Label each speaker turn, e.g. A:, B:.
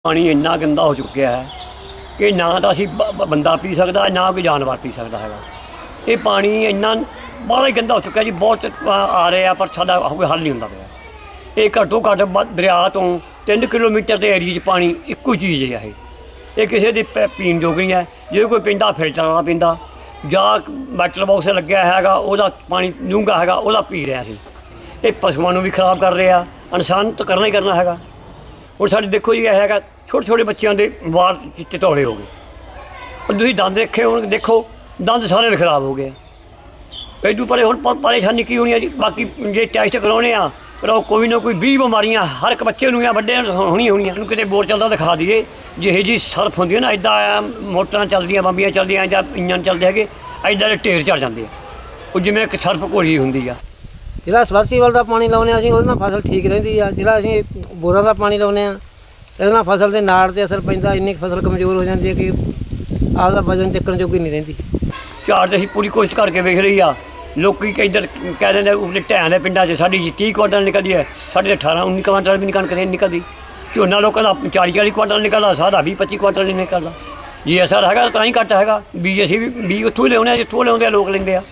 A: पानी इन्ना गंदा हो चुका है कि ना तो असी बंदा पी सकता है ना कोई जानवर पी सकता है। ये पानी इन्ना बड़ा ही गंदा हो चुका जी, बहुत आ रहे हैं पर साडा कोई हल नहीं होंदा पिया। ये घट्टो घट्ट दरिया तो 3 किलोमीटर के एरिए पानी इक्को चीज़ है। ये किसी की पीण जोग नहीं है। जो कोई पींदा फिल्टर वाला पींदा जां मैटल बॉक्स लग्या हैगा उहदा पानी डूंगा हैगा उहदा पी रहे असीं। ये पशुओं को भी खराब कर रहे हैं, इंसान तो करना ही करना हैगा। और साढ़े देखो जी है छोटे छोटे बच्चों के वाल चिट्टे तौड़े हो गए और तुसीं दंद देखे हो, देखो दंद सारे खराब हो गए। एडू परे हुण परेशानी की होनी है जी। बाकी जे टेस्ट करवाने आ पर कोई ना कोई 20 बीमारियां हर एक बच्चे नूं वड्डे होनी किते बोर चलता दिखा दीए। जिहे जी सर्फ होंदी है ना इदा मोटर चलदियां बंबियां चलदियां जां इंजन चलते है इदा दे ढेर चढ़ जाते हैं। वो जिवें एक सर्फ घोड़ी होंदी आ।
B: ਜਿਹੜਾ ਸਬਮਰਸੀਬਲ ਦਾ ਪਾਣੀ ਲਾਉਂਦੇ ਅਸੀਂ ਉਹਦੇ ਨਾਲ ਫਸਲ ਠੀਕ ਰਹਿੰਦੀ ਆ। ਜਿਹੜਾ ਅਸੀਂ ਬੋਰਾਂ ਦਾ ਪਾਣੀ ਲਾਉਂਦੇ ਆ ਇਹਦੇ ਨਾਲ ਫਸਲ ਦੇ ਨਾੜ 'ਤੇ ਅਸਰ ਪੈਂਦਾ। ਇੰਨੀ ਫਸਲ ਕਮਜ਼ੋਰ ਹੋ ਜਾਂਦੀ ਹੈ ਕਿ ਆਪਦਾ ਵਜਨ ਚੱਕਣ ਜੋਗੀ ਨਹੀਂ ਰਹਿੰਦੀ।
A: ਝਾੜ ਤੇ ਅਸੀਂ ਪੂਰੀ ਕੋਸ਼ਿਸ਼ ਕਰਕੇ ਵੇਖ ਰਹੀ ਆ। ਲੋਕੀ ਇੱਧਰ ਕਹਿ ਦਿੰਦੇ ਉਪਲੇ ਢਹਿਆਂ ਦੇ ਪਿੰਡਾਂ 'ਚ ਸਾਡੀ 30 ਕੁਆਂਟਲ ਨਿਕਲਦੀ ਹੈ, ਸਾਡੇ 18-19 ਕੁਆਂਟਲ ਵੀ ਨਹੀਂ ਕਣਕ ਨਿਕਲਦੀ। ਝੋਨਾ ਲੋਕਾਂ ਦਾ 40-40 ਕੁਆਂਟਲ ਨਿਕਲਦਾ, ਸਾਡਾ 20-25 ਕੁਆਂਟਲ ਨਹੀਂ ਨਿਕਲਦਾ। ਜੀ ਅਸਰ ਹੈਗਾ ਤਾਂ ਹੀ ਘੱਟ ਹੈਗਾ। ਬੀਜ ਅਸੀਂ ਵੀ ਬੀਜ ਉੱਥੋਂ ਹੀ ਲਿਆਉਂਦੇ ਆ ਜਿੱਥੋਂ ਲਿਆਉਂਦੇ ਆ ਲੋਕ ਲੈਂਦੇ ਆ।